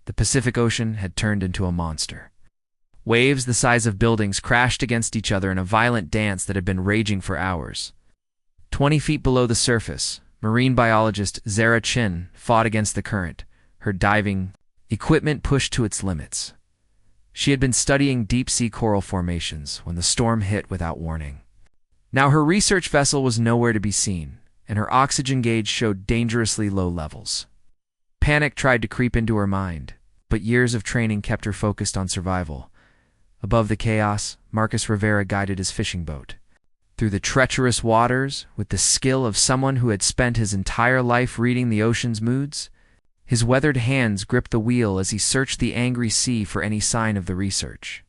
The Pacific Ocean had turned into a monster. Waves the size of buildings crashed against each other in a violent dance that had been raging for hours. 20 feet below the surface, marine biologist Zara Chin fought against the current, her diving equipment pushed to its limits. She had been studying deep-sea coral formations when the storm hit without warning. Now her research vessel was nowhere to be seen, and her oxygen gauge showed dangerously low levels. Panic tried to creep into her mind, but years of training kept her focused on survival. Above the chaos, Marcus Rivera guided his fishing boat. Through the treacherous waters, with the skill of someone who had spent his entire life reading the ocean's moods, his weathered hands gripped the wheel as he searched the angry sea for any sign of the research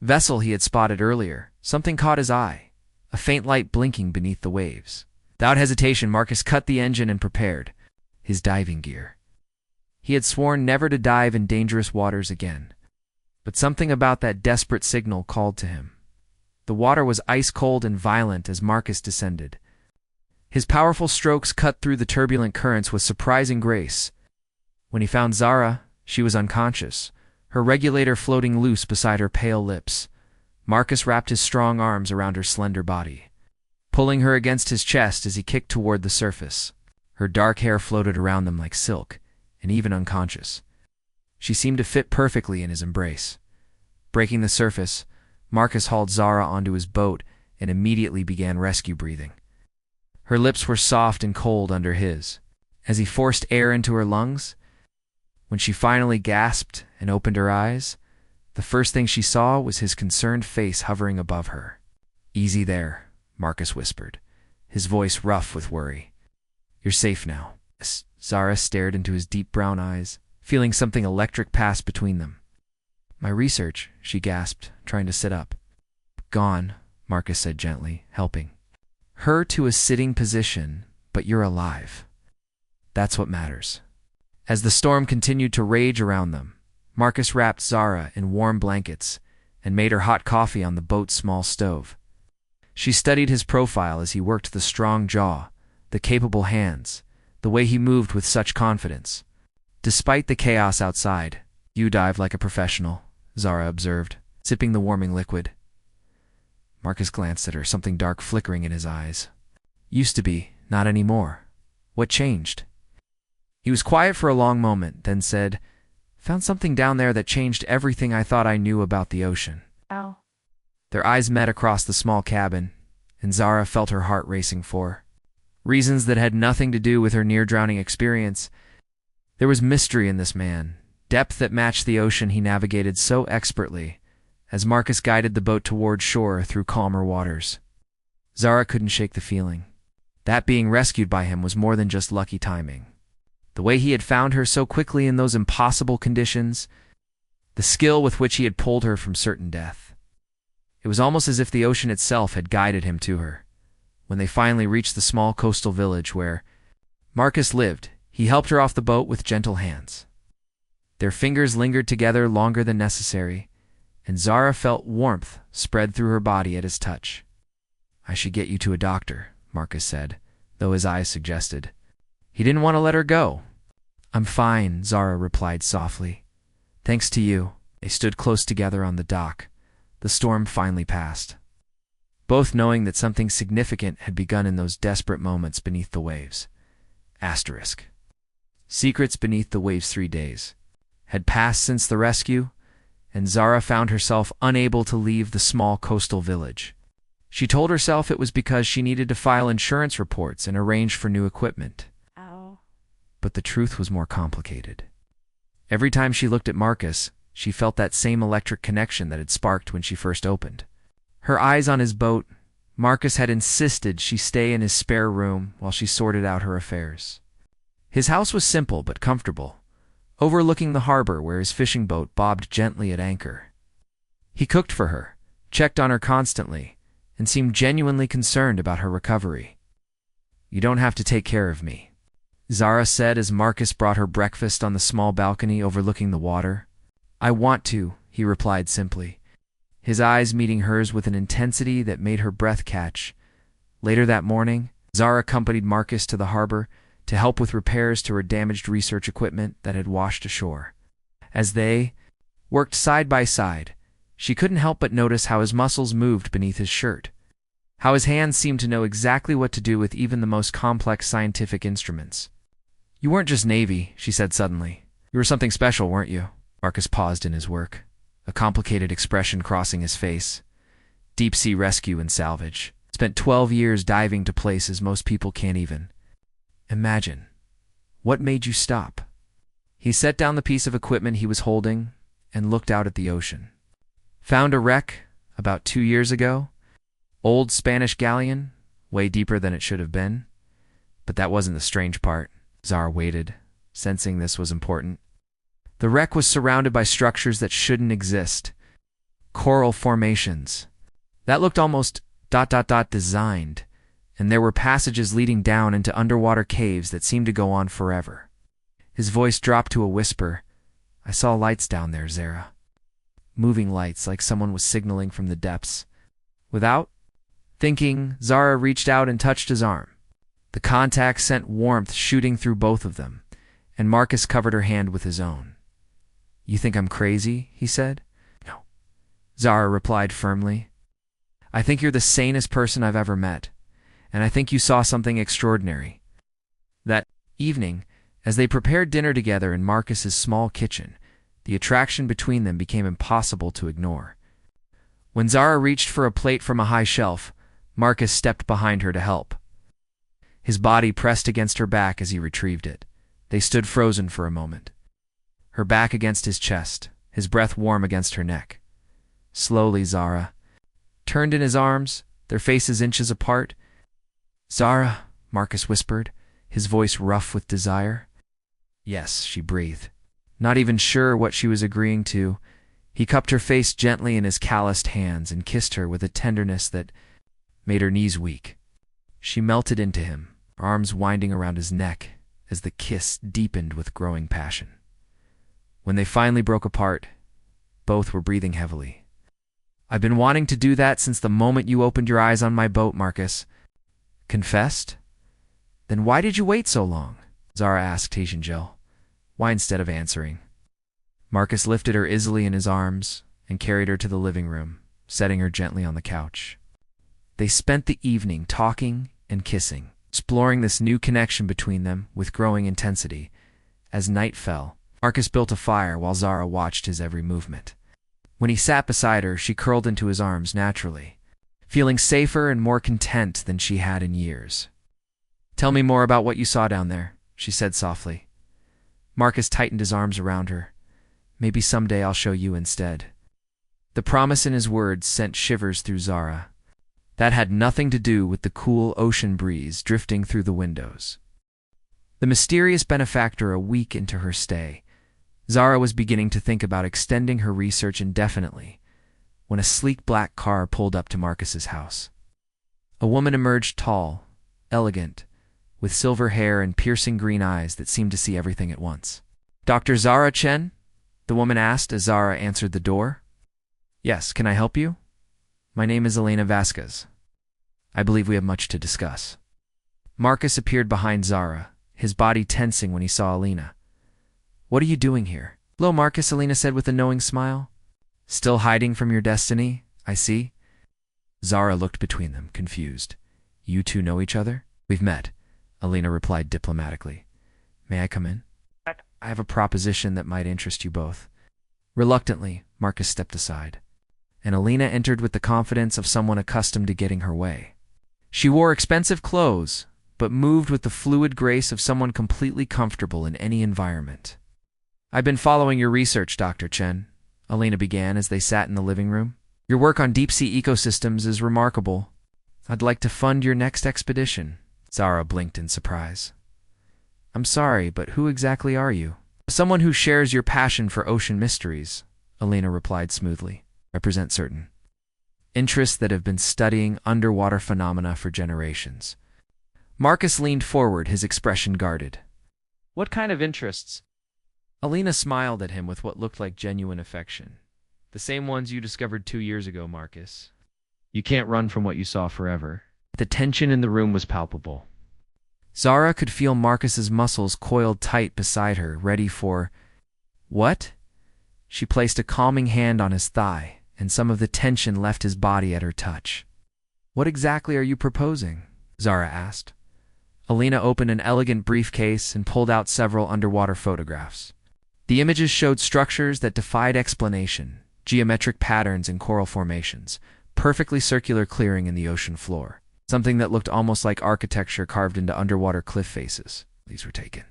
vessel he had spotted earlier. Something caught his eye, a faint light blinking beneath the waves. Without hesitation, Marcus cut the engine and prepared his diving gear. He had sworn never to dive in dangerous waters again, but something about that desperate signal called to him. The water was ice-cold and violent as Marcus descended. His powerful strokes cut through the turbulent currents with surprising grace. When he found Zara, she was unconscious, her regulator floating loose beside her pale lips. Marcus wrapped his strong arms around her slender body, pulling her against his chest as he kicked toward the surface. Her dark hair floated around them like silk, and even unconscious, she seemed to fit perfectly in his embrace. Breaking the surface, Marcus hauled Zara onto his boat and immediately began rescue breathing. Her lips were soft and cold under his, as he forced air into her lungs. When she finally gasped and opened her eyes, the first thing she saw was his concerned face hovering above her. "Easy there," Marcus whispered, his voice rough with worry. "You're safe now." Zara stared into his deep brown eyes, feeling something electric pass between them. "My research," she gasped, trying to sit up. "Gone," Marcus said gently, helping her to a sitting position, "but you're alive. That's what matters." As the storm continued to rage around them, Marcus wrapped Zara in warm blankets and made her hot coffee on the boat's small stove. She studied his profile as he worked the strong jaw, the capable hands, the way he moved with such confidence. Despite the chaos outside, "You dive like a professional," Zara observed, sipping the warming liquid. Marcus glanced at her, something dark flickering in his eyes. "Used to be, not anymore. What changed?" He was quiet for a long moment, then said, "Found something down there that changed everything I thought I knew about the ocean." Ow. Their eyes met across the small cabin, and Zara felt her heart racing for reasons that had nothing to do with her near-drowning experience. There was mystery in this man, depth that matched the ocean he navigated so expertly, as Marcus guided the boat toward shore through calmer waters. Zara couldn't shake the feeling. That being rescued by him was more than just lucky timing. The way he had found her so quickly in those impossible conditions, the skill with which he had pulled her from certain death. It was almost as if the ocean itself had guided him to her. When they finally reached the small coastal village where Marcus lived, he helped her off the boat with gentle hands. Their fingers lingered together longer than necessary, and Zara felt warmth spread through her body at his touch. "I should get you to a doctor," Marcus said, though his eyes suggested he didn't want to let her go. "I'm fine," Zara replied softly. "Thanks to you." They stood close together on the dock. The storm finally passed, both knowing that something significant had begun in those desperate moments beneath the waves. Asterisk. Secrets beneath the waves. 3 days had passed since the rescue, and Zara found herself unable to leave the small coastal village. She told herself it was because she needed to file insurance reports and arrange for new equipment. Ow. But the truth was more complicated. Every time she looked at Marcus, she felt that same electric connection that had sparked when she first opened her eyes on his boat. Marcus had insisted she stay in his spare room while she sorted out her affairs. His house was simple but comfortable, overlooking the harbor where his fishing boat bobbed gently at anchor. He cooked for her, checked on her constantly, and seemed genuinely concerned about her recovery. "You don't have to take care of me," Zara said as Marcus brought her breakfast on the small balcony overlooking the water. "I want to," he replied simply, his eyes meeting hers with an intensity that made her breath catch. Later that morning, Zara accompanied Marcus to the harbor to help with repairs to her damaged research equipment that had washed ashore. As they worked side by side, she couldn't help but notice how his muscles moved beneath his shirt, how his hands seemed to know exactly what to do with even the most complex scientific instruments. "You weren't just Navy," she said suddenly. "You were something special, weren't you?" Marcus paused in his work, a complicated expression crossing his face. Deep-sea rescue and salvage. Spent 12 years diving to places most people can't even imagine. What made you stop? He set down the piece of equipment he was holding and looked out at the ocean. Found a wreck about 2 years ago. Old Spanish galleon, way deeper than it should have been. But that wasn't the strange part. Zara waited, sensing this was important. The wreck was surrounded by structures that shouldn't exist. Coral formations. That looked almost ... designed, and there were passages leading down into underwater caves that seemed to go on forever. His voice dropped to a whisper. "I saw lights down there, Zara. Moving lights, like someone was signaling from the depths." Without thinking, Zara reached out and touched his arm. The contact sent warmth shooting through both of them, and Marcus covered her hand with his own. "You think I'm crazy?" he said. "No," Zara replied firmly. "I think you're the sanest person I've ever met, and I think you saw something extraordinary." That evening, as they prepared dinner together in Marcus's small kitchen, the attraction between them became impossible to ignore. When Zara reached for a plate from a high shelf, Marcus stepped behind her to help. His body pressed against her back as he retrieved it. They stood frozen for a moment, her back against his chest, his breath warm against her neck. Slowly, Zara turned in his arms, their faces inches apart. "Zara," Marcus whispered, his voice rough with desire. "Yes," she breathed. Not even sure what she was agreeing to, he cupped her face gently in his calloused hands and kissed her with a tenderness that made her knees weak. She melted into him, arms winding around his neck as the kiss deepened with growing passion. When they finally broke apart, both were breathing heavily. "I've been wanting to do that since the moment you opened your eyes on my boat, Marcus." "Confessed? Then why did you wait so long?" Zara asked Taishanjil. Why instead of answering? Marcus lifted her easily in his arms and carried her to the living room, setting her gently on the couch. They spent the evening talking and kissing, exploring this new connection between them with growing intensity. As night fell, Marcus built a fire while Zara watched his every movement. When he sat beside her, she curled into his arms naturally, feeling safer and more content than she had in years. "Tell me more about what you saw down there," she said softly. Marcus tightened his arms around her. "Maybe someday I'll show you instead." The promise in his words sent shivers through Zara. That had nothing to do with the cool ocean breeze drifting through the windows. The mysterious benefactor a week into her stay, Zara was beginning to think about extending her research indefinitely when a sleek black car pulled up to Marcus's house. A woman emerged tall, elegant, with silver hair and piercing green eyes that seemed to see everything at once. "Dr. Zara Chen?" the woman asked as Zara answered the door. "Yes, can I help you? My name is Elena Vasquez. I believe we have much to discuss." Marcus appeared behind Zara, his body tensing when he saw Elena. "What are you doing here?" "Hello, Marcus," Elena said with a knowing smile. "Still hiding from your destiny, I see." Zara looked between them, confused. "You two know each other?" "We've met," Elena replied diplomatically. "May I come in?" "I have a proposition that might interest you both." Reluctantly, Marcus stepped aside, and Elena entered with the confidence of someone accustomed to getting her way. She wore expensive clothes, but moved with the fluid grace of someone completely comfortable in any environment. "I've been following your research, Dr. Chen," Elena began as they sat in the living room. "Your work on deep-sea ecosystems is remarkable. I'd like to fund your next expedition." Zara blinked in surprise. "I'm sorry, but who exactly are you?" "Someone who shares your passion for ocean mysteries," Elena replied smoothly. "Represent certain interests that have been studying underwater phenomena for generations." Marcus leaned forward, his expression guarded. "What kind of interests?" Elena smiled at him with what looked like genuine affection. "The same ones you discovered 2 years ago, Marcus. You can't run from what you saw forever." The tension in the room was palpable. Zara could feel Marcus's muscles coiled tight beside her, ready for... What? She placed a calming hand on his thigh, and some of the tension left his body at her touch. "What exactly are you proposing?" Zara asked. Alina opened an elegant briefcase and pulled out several underwater photographs. The images showed structures that defied explanation, geometric patterns and coral formations, perfectly circular clearing in the ocean floor, something that looked almost like architecture carved into underwater cliff faces. These were taken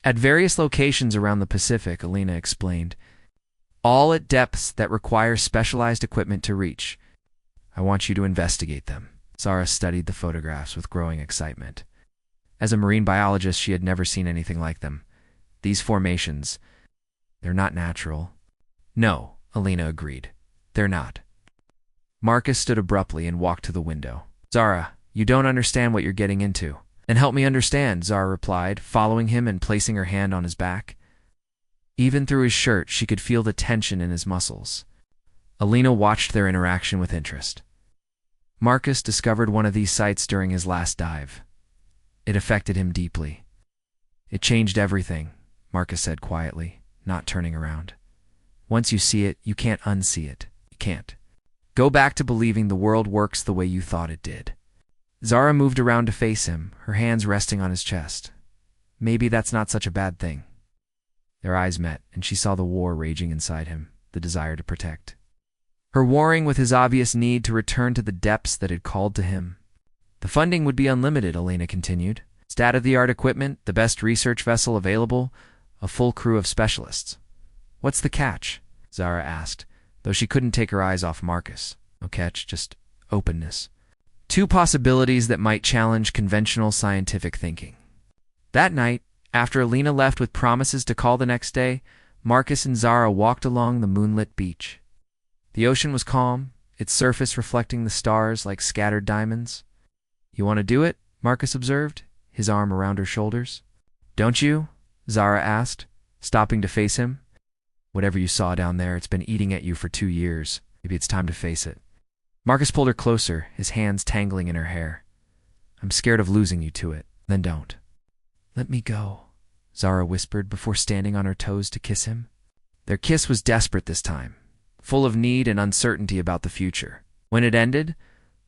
at various locations around the Pacific, Alina explained, all at depths that require specialized equipment to reach. "I want you to investigate them." Zara studied the photographs with growing excitement. As a marine biologist, she had never seen anything like them. These formations, they're not natural. "No," Alina agreed. "They're not." Marcus stood abruptly and walked to the window. "Zara, you don't understand what you're getting into." "Then help me understand," Zara replied, following him and placing her hand on his back. Even through his shirt, she could feel the tension in his muscles. Alina watched their interaction with interest. Marcus discovered one of these sites during his last dive. It affected him deeply. "It changed everything," Marcus said quietly, not turning around. "Once you see it, you can't unsee it. You can't go back to believing the world works the way you thought it did." Zara moved around to face him, her hands resting on his chest. Maybe that's not such a bad thing. Their eyes met, and she saw the war raging inside him, the desire to protect. Her warring with his obvious need to return to the depths that had called to him. "The funding would be unlimited," Alina continued. "State-of-the-art equipment, the best research vessel available, a full crew of specialists." "What's the catch?" Zara asked, though she couldn't take her eyes off Marcus. No catch, just openness. Two possibilities that might challenge conventional scientific thinking. That night, after Alina left with promises to call the next day, Marcus and Zara walked along the moonlit beach. The ocean was calm, its surface reflecting the stars like scattered diamonds. "You want to do it?" Marcus observed, his arm around her shoulders. "Don't you?" Zara asked, stopping to face him. "Whatever you saw down there, it's been eating at you for 2 years. Maybe it's time to face it." Marcus pulled her closer, his hands tangling in her hair. "I'm scared of losing you to it." "Then don't." "Let me go," Zara whispered before standing on her toes to kiss him. Their kiss was desperate this time, full of need and uncertainty about the future. When it ended,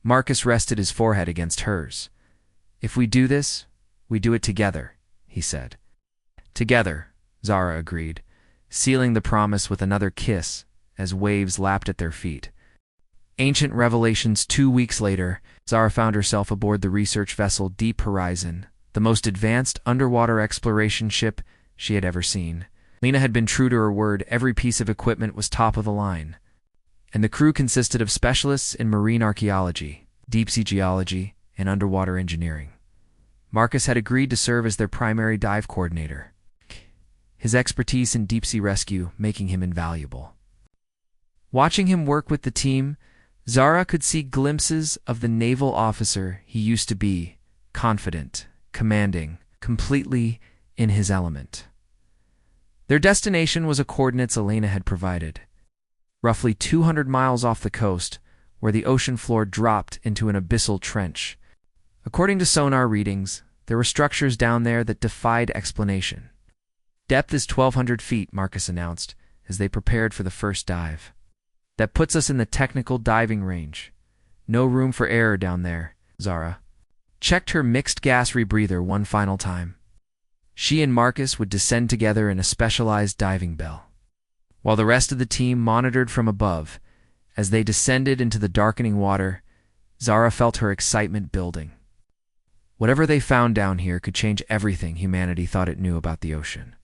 Marcus rested his forehead against hers. "If we do this, we do it together," he said. "Together," Zara agreed, sealing the promise with another kiss as waves lapped at their feet. Ancient Revelations 2 weeks later, Zara found herself aboard the research vessel Deep Horizon, the most advanced underwater exploration ship she had ever seen. Lena had been true to her word. Every piece of equipment was top of the line, and the crew consisted of specialists in marine archaeology, deep-sea geology, and underwater engineering. Marcus had agreed to serve as their primary dive coordinator, his expertise in deep-sea rescue making him invaluable. Watching him work with the team, Zara could see glimpses of the naval officer he used to be, confident, commanding, completely in his element. Their destination was a coordinates Alina had provided, roughly 200 miles off the coast, where the ocean floor dropped into an abyssal trench. According to sonar readings, there were structures down there that defied explanation. "Depth is 1,200 feet, Marcus announced, as they prepared for the first dive. "That puts us in the technical diving range. No room for error down there." Zara checked her mixed gas rebreather one final time. She and Marcus would descend together in a specialized diving bell, while the rest of the team monitored from above. As they descended into the darkening water, Zara felt her excitement building. Whatever they found down here could change everything humanity thought it knew about the ocean.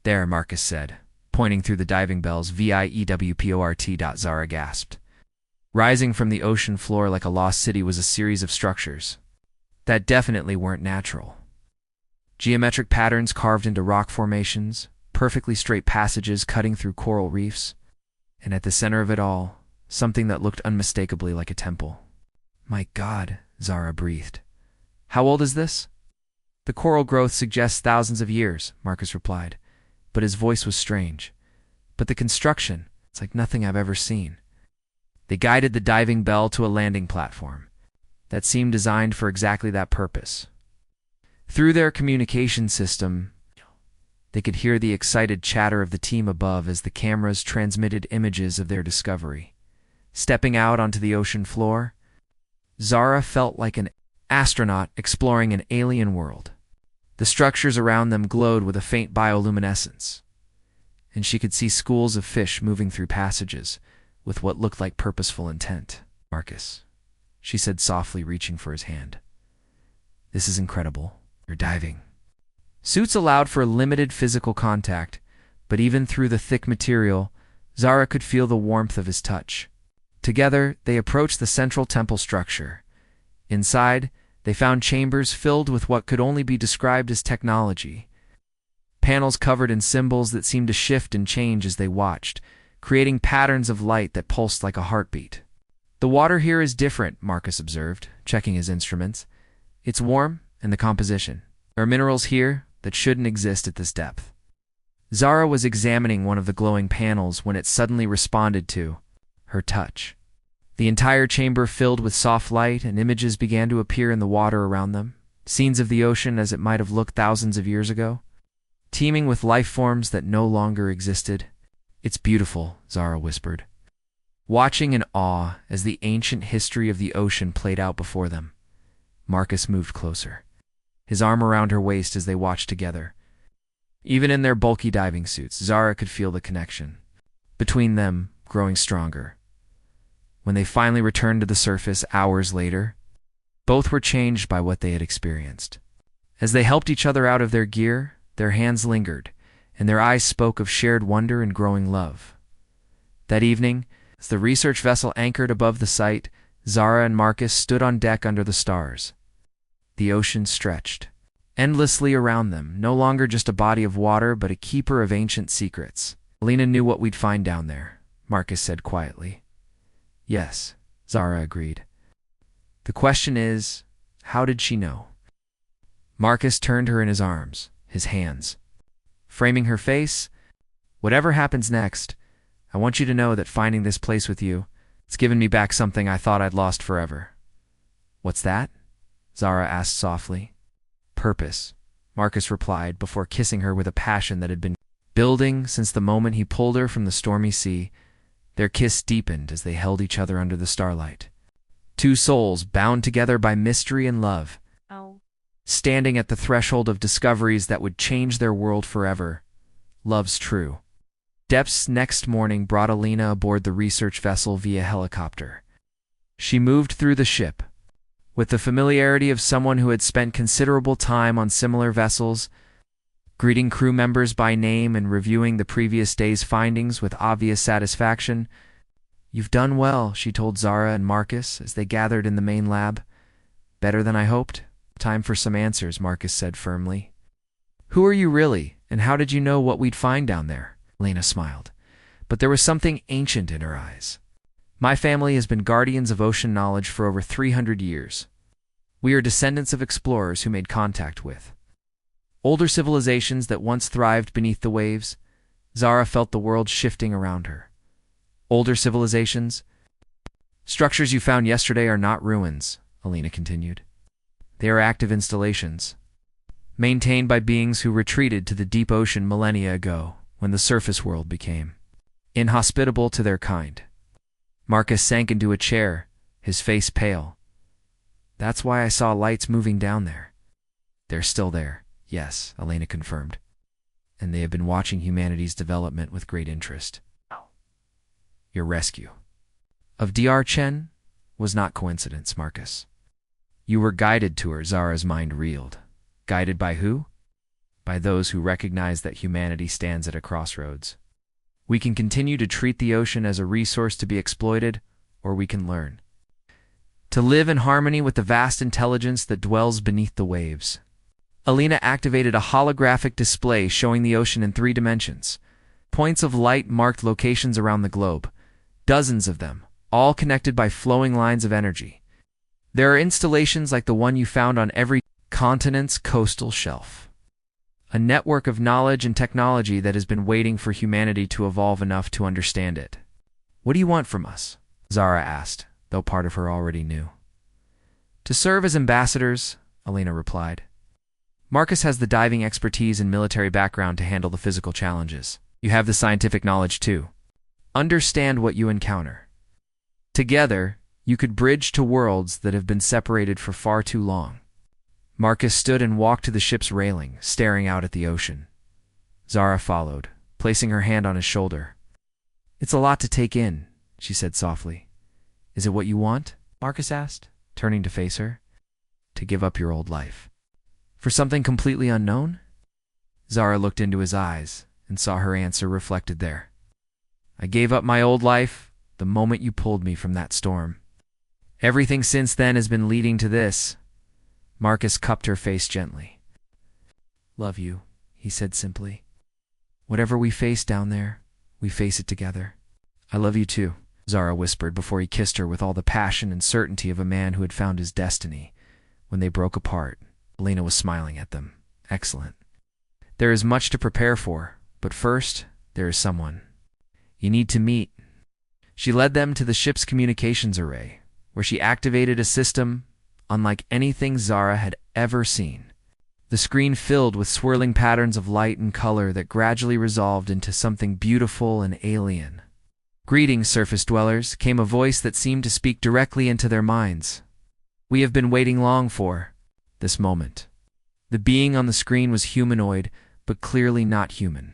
"There," Marcus said, pointing through the diving bell's VIEWPORT. Zara gasped. Rising from the ocean floor like a lost city was a series of structures that definitely weren't natural. Geometric patterns carved into rock formations, perfectly straight passages cutting through coral reefs, and at the center of it all, something that looked unmistakably like a temple. "My God," Zara breathed. "How old is this?" "The coral growth suggests thousands of years," Marcus replied, but his voice was strange. "But the construction, it's like nothing I've ever seen." They guided the diving bell to a landing platform that seemed designed for exactly that purpose. Through their communication system, They could hear the excited chatter of the team above as the cameras transmitted images of their discovery. Stepping out onto the ocean floor, Zara felt like an astronaut exploring an alien world. The structures around them glowed with a faint bioluminescence, and she could see schools of fish moving through passages with what looked like purposeful intent. "Marcus," she said softly, reaching for his hand. "This is incredible. You're diving." Suits allowed for limited physical contact, but even through the thick material, Zara could feel the warmth of his touch. Together, they approached the central temple structure. Inside, they found chambers filled with what could only be described as technology. Panels covered in symbols that seemed to shift and change as they watched, creating patterns of light that pulsed like a heartbeat. "The water here is different," Marcus observed, checking his instruments. "It's warm, and the composition. There are minerals here that shouldn't exist at this depth." Zara was examining one of the glowing panels when it suddenly responded to her touch. The entire chamber filled with soft light, and images began to appear in the water around them, scenes of the ocean as it might have looked thousands of years ago, teeming with life forms that no longer existed. "It's beautiful," Zara whispered, watching in awe as the ancient history of the ocean played out before them. Marcus moved closer, his arm around her waist as they watched together. Even in their bulky diving suits, Zara could feel the connection between them growing stronger. When they finally returned to the surface hours later, both were changed by what they had experienced. As they helped each other out of their gear, their hands lingered, and their eyes spoke of shared wonder and growing love. That evening, as the research vessel anchored above the site, Zara and Marcus stood on deck under the stars. The ocean stretched endlessly around them, no longer just a body of water, but a keeper of ancient secrets. "Alina knew what we'd find down there," Marcus said quietly. "Yes," Zara agreed. "The question is, how did she know?" Marcus turned her in his arms, his hands framing her face. "Whatever happens next, I want you to know that finding this place with you, it's given me back something I thought I'd lost forever." "What's that?" Zara asked softly. "Purpose," Marcus replied before kissing her with a passion that had been building since the moment he pulled her from the stormy sea. Their kiss deepened as they held each other under the starlight. Two souls bound together by mystery and love, standing at the threshold of discoveries that would change their world forever. Love's true. Depth's next morning brought Alina aboard the research vessel via helicopter. She moved through the ship with the familiarity of someone who had spent considerable time on similar vessels, greeting crew members by name and reviewing the previous day's findings with obvious satisfaction. "You've done well," she told Zara and Marcus as they gathered in the main lab. "Better than I hoped." "Time for some answers," Marcus said firmly. "Who are you really, and how did you know what we'd find down there?" Alina smiled, but there was something ancient in her eyes. "My family has been guardians of ocean knowledge for over 300 years. We are descendants of explorers who made contact with older civilizations that once thrived beneath the waves." Zara felt the world shifting around her. "Older civilizations? Structures you found yesterday are not ruins," Alina continued. "They are active installations, maintained by beings who retreated to the deep ocean millennia ago when the surface world became inhospitable to their kind." Marcus sank into a chair, his face pale. "That's why I saw lights moving down there." "They're still there," yes, Alina confirmed. "And they have been watching humanity's development with great interest." "Your rescue of Dr. Chen was not coincidence, Marcus. You were guided to her." Zara's mind reeled. "Guided by who?" "By those who recognize that humanity stands at a crossroads. We can continue to treat the ocean as a resource to be exploited, or we can learn to live in harmony with the vast intelligence that dwells beneath the waves." Alina activated a holographic display showing the ocean in 3 dimensions. Points of light marked locations around the globe, dozens of them, all connected by flowing lines of energy. There are installations like the one you found on every continent's coastal shelf. A network of knowledge and technology that has been waiting for humanity to evolve enough to understand it. "What do you want from us?" Zara asked, though part of her already knew. "To serve as ambassadors," Alina replied. Marcus has the diving expertise and military background to handle the physical challenges. You have the scientific knowledge too. Understand what you encounter. Together, you could bridge to worlds that have been separated for far too long. Marcus stood and walked to the ship's railing, staring out at the ocean. Zara followed, placing her hand on his shoulder. "It's a lot to take in," she said softly. "Is it what you want?" Marcus asked, turning to face her. "To give up your old life. For something completely unknown?" Zara looked into his eyes and saw her answer reflected there. "I gave up my old life the moment you pulled me from that storm. Everything since then has been leading to this." Marcus cupped her face gently. "Love you," he said simply. "Whatever we face down there, we face it together." "I love you too," Zara whispered before he kissed her with all the passion and certainty of a man who had found his destiny. When they broke apart, Elena was smiling at them. "Excellent. There is much to prepare for, but first, there is someone you need to meet." She led them to the ship's communications array, where she activated a system unlike anything Zara had ever seen. The screen filled with swirling patterns of light and color that gradually resolved into something beautiful and alien. "Greetings, surface dwellers," came a voice that seemed to speak directly into their minds. "We have been waiting long for this moment." The being on the screen was humanoid, but clearly not human.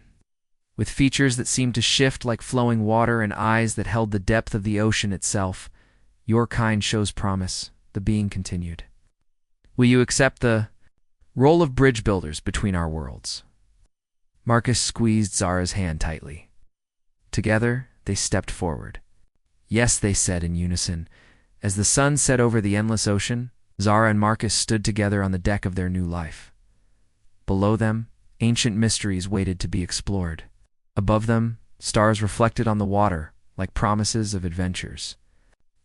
With features that seemed to shift like flowing water and eyes that held the depth of the ocean itself. "Your kind shows promise," the being continued. "Will you accept the role of bridge builders between our worlds?" Marcus squeezed Zara's hand tightly. Together, they stepped forward. "Yes," they said in unison. As the sun set over the endless ocean, Zara and Marcus stood together on the deck of their new life. Below them, ancient mysteries waited to be explored. Above them, stars reflected on the water like promises of adventures.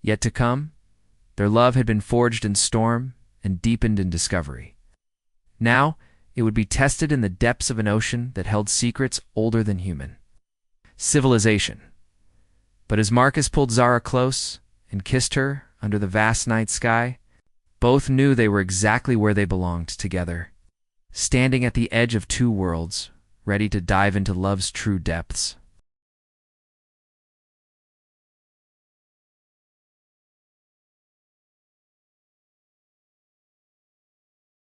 Yet to come, their love had been forged in storm and deepened in discovery. Now, it would be tested in the depths of an ocean that held secrets older than human. Civilization. But as Marcus pulled Zara close and kissed her under the vast night sky, both knew they were exactly where they belonged together, standing at the edge of two worlds, ready to dive into love's true depths.